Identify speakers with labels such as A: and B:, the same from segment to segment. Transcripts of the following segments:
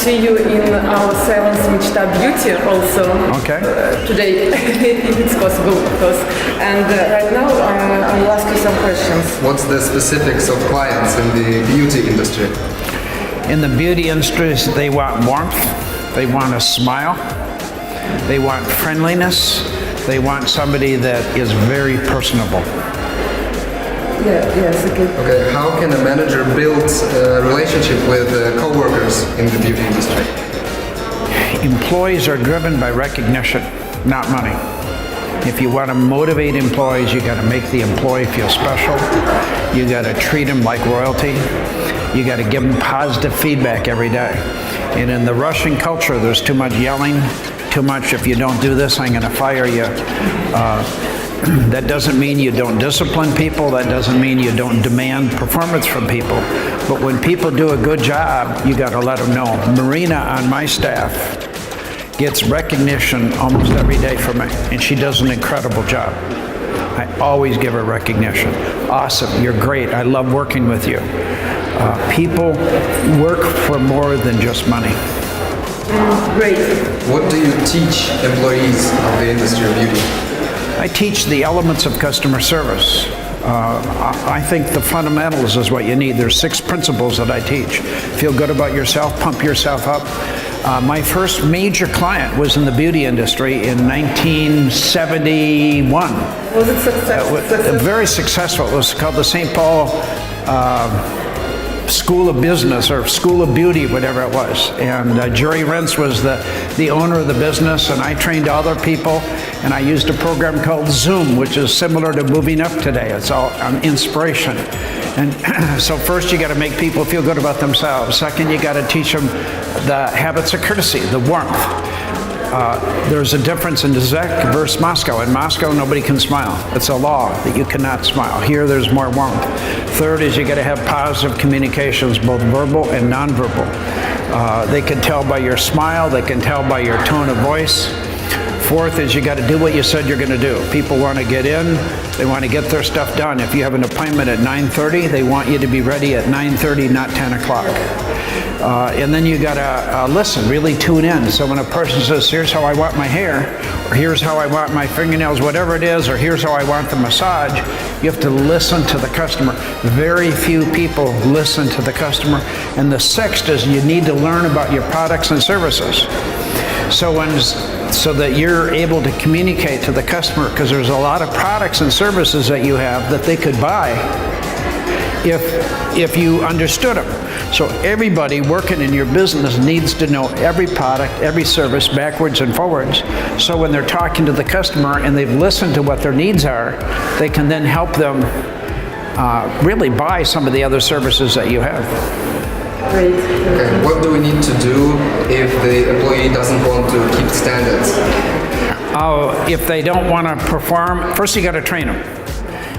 A: see you in our salons Mечта Bьюти also.
B: Okay.
A: Today, if it's possible, of course. And right now, I will ask you some questions.
C: What's the specifics of clients in the beauty industry?
B: In the beauty industry, they want warmth, they want a smile, they want friendliness, they want somebody that is very personable.
A: Yes, okay.
C: Okay, how can a manager build a relationship with co-workers in the beauty industry?
B: Employees are driven by recognition, not money. If you want to motivate employees, you got to make the employee feel special. You got to treat them like royalty. You got to give them positive feedback every day. And in the Russian culture, there's too much yelling, too much, if you don't do this, I'm going to fire you. That doesn't mean you don't discipline people. That doesn't mean you don't demand performance from people. But when people do a good job, you got to let them know. Marina on my staff gets recognition almost every day from me, and she does an incredible job. I always give her recognition. Awesome, you're great. I love working with you. People work for more than just money.
A: Great.
C: What do you teach employees of the industry of beauty?
B: I teach the elements of customer service. I think the fundamentals is what you need. There's 6 principles that I teach. Feel good about yourself, pump yourself up. My first major client was in the beauty industry in 1971.
A: Was it successful?
B: Very successful. It was called the St. Paul School of Business or School of Beauty, whatever it was. And Jerry Rentz was the owner of the business, and I trained other people, and I used a program called Zoom, which is similar to Moving Up today. It's all on inspiration. And so first you got to make people feel good about themselves. Second, you got to teach them the habits of courtesy, the warmth. There's a difference in Czech versus Moscow. In Moscow, nobody can smile. It's a law that you cannot smile. Here, there's more warmth. Third is you got to have positive communications, both verbal and nonverbal. They can tell by your smile. They can tell by your tone of voice. Fourth is you got to do what you said you're going to do. People want to get in. They want to get their stuff done. If you have an appointment at 9:30, they want you to be ready at 9:30, not 10 o'clock. And then you got to listen, really tune in. So when a person says, here's how I want my hair, or here's how I want my fingernails, whatever it is, or here's how I want the massage, you have to listen to the customer. Very few people listen to the customer. And the sixth is you need to learn about your products and services. So that you're able to communicate to the customer, because there's a lot of products and services that you have that they could buy if you understood them. So everybody working in your business needs to know every product, every service, backwards and forwards. So when they're talking to the customer and they've listened to what their needs are, they can then help them really buy some of the other services that you have.
A: Great.
C: Okay, what do we need to do if the employee doesn't want to keep standards?
B: If they don't want to perform, first you got to train them.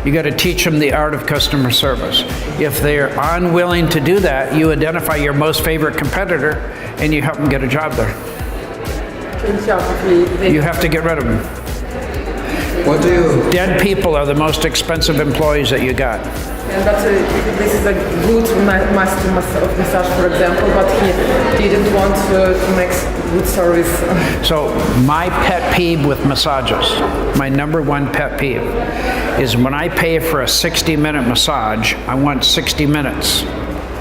B: You got to teach them the art of customer service. If they're unwilling to do that, you identify your most favorite competitor and you help them get a job there. You have to get rid of them.
C: What do you...
B: Dead people are the most expensive employees that you got.
A: And this is a good master of massage, for example, but he didn't want to make good service.
B: So my pet peeve with massages, my number one pet peeve, is when I pay for a 60-minute massage, I want 60 minutes.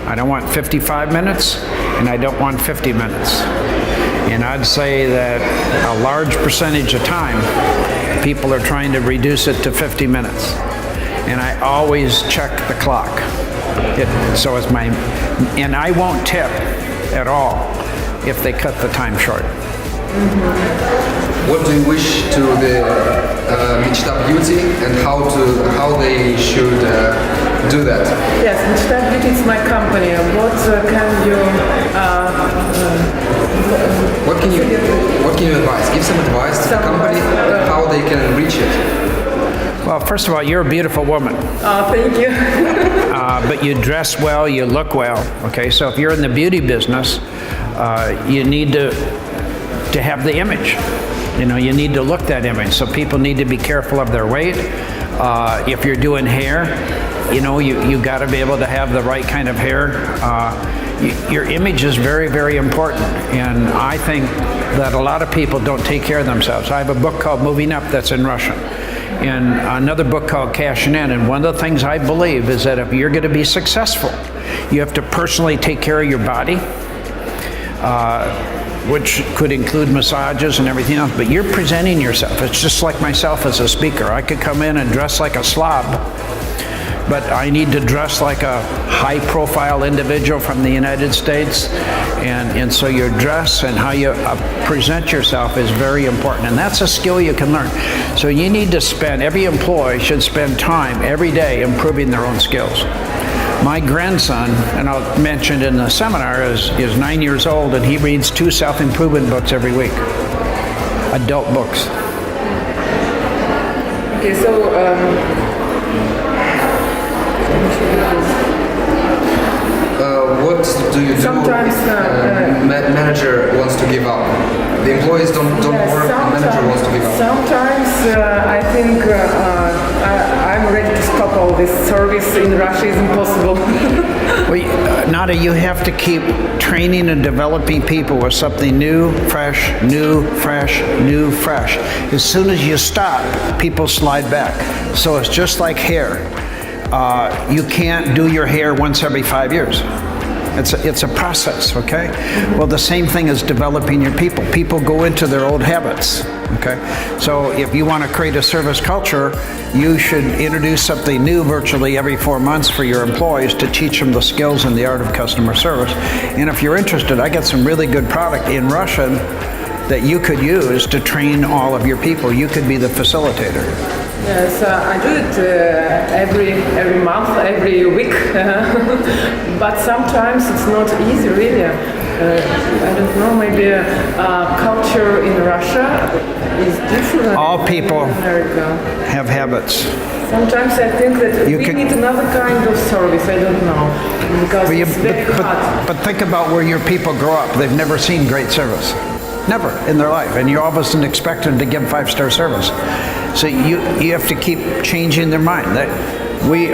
B: I don't want 55 minutes, and I don't want 50 minutes. And I'd say that a large percentage of time, people are trying to reduce it to 50 minutes. And I always check the clock. So it's and I won't tip at all if they cut the time short.
C: What do you wish to the Mечта Beauty and how they should do that?
A: Yes, Mечта Beauty is my company. What
C: can you advise? Give some advice to the company how they can reach it.
B: Well, first of all, you're a beautiful woman.
A: Thank you.
B: But you dress well, you look well. Okay, so if you're in the beauty business, you need to have the image. You know, you need to look that image. So people need to be careful of their weight. If you're doing hair, you know, you got to be able to have the right kind of hair. your image is very, very important. And I think that a lot of people don't take care of themselves. I have a book called Moving Up that's in Russian, and another book called Cashing In. And one of the things I believe is that if you're going to be successful, you have to personally take care of your body, which could include massages and everything else, but you're presenting yourself. It's just like myself as a speaker. I could come in and dress like a slob, but I need to dress like a high-profile individual from the United States, and so your dress and how you present yourself is very important, and that's a skill you can learn. So you need to spend, every employee should spend time every day improving their own skills. My grandson, and I'll mention in the seminar, is 9 years old, and he reads 2 self-improvement books every week, adult books.
A: Okay, so
C: what do you do
A: sometimes
C: if manager wants to give up? The employees don't work, the manager wants to give up.
A: Sometimes I think I'm ready to stop all this service in Russia is impossible.
B: Well, Nada, you have to keep training and developing people with something new, fresh, new, fresh, new, fresh. As soon as you stop, people slide back. So it's just like hair. You can't do your hair once every 5 years. It's a process, okay? Well, the same thing is developing your people. People go into their old habits, okay? So if you want to create a service culture, you should introduce something new virtually every 4 months for your employees to teach them the skills and the art of customer service. And if you're interested, I got some really good product in Russian that you could use to train all of your people. You could be the facilitator.
A: Yes, I do it every month, every week, but sometimes it's not easy, really. I don't know, maybe culture in Russia is different.
B: All people
A: in America.
B: have habits.
A: Sometimes I think that we need another kind of service, I don't know, because it's very hard.
B: But think about where your people grow up. They've never seen great service. Never in their life. And you all of a sudden expect them to give 5-star service. So you have to keep changing their mind.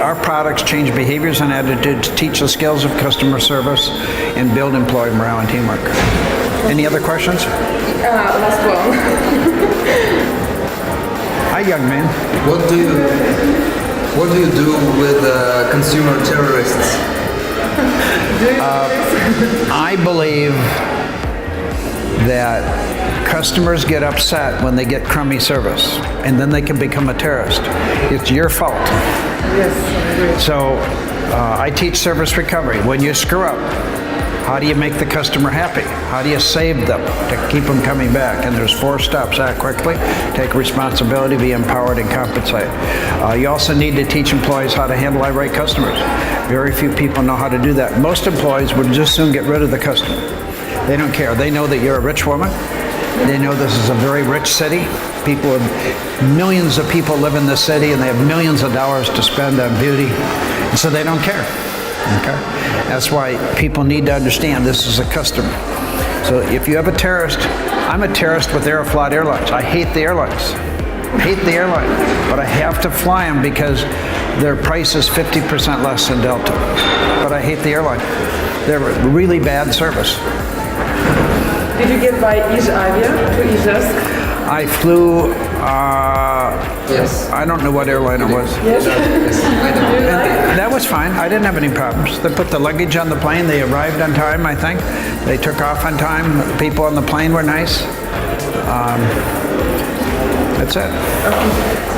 B: Our products change behaviors and attitudes, teach the skills of customer service, and build employee morale and teamwork. Any other questions?
A: Last one.
B: Hi, young man.
C: What do you do with consumer terrorists?
B: I believe that customers get upset when they get crummy service, and then they can become a terrorist. It's your fault.
A: Yes, I agree.
B: So I teach service recovery. When you screw up, how do you make the customer happy? How do you save them to keep them coming back? And there's 4 steps. Act quickly, take responsibility, be empowered, and compensate. You also need to teach employees how to handle irate customers. Very few people know how to do that. Most employees would just soon get rid of the customer. They don't care. They know that you're a rich woman. They know this is a very rich city. Millions of people live in this city, and they have millions of dollars to spend on beauty, and so they don't care. Okay? That's why people need to understand this is a customer. So if you have a terrorist, I'm a terrorist with Aeroflot Airlines. I hate the airlines. Hate the airline, but I have to fly them because their price is 50% less than Delta. But I hate the airline. They're really bad service.
A: Did you get by Izavia to Izhevsk?
B: I flew,
C: Yes.
B: I don't know what airline it was.
A: Yes.
C: Yes, I know.
B: And that was fine. I didn't have any problems. They put the luggage on the plane. They arrived on time, I think. They took off on time. The people on the plane were nice. That's it.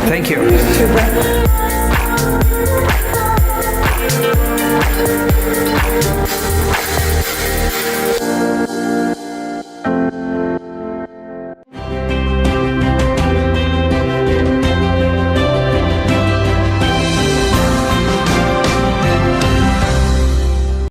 B: Thank you.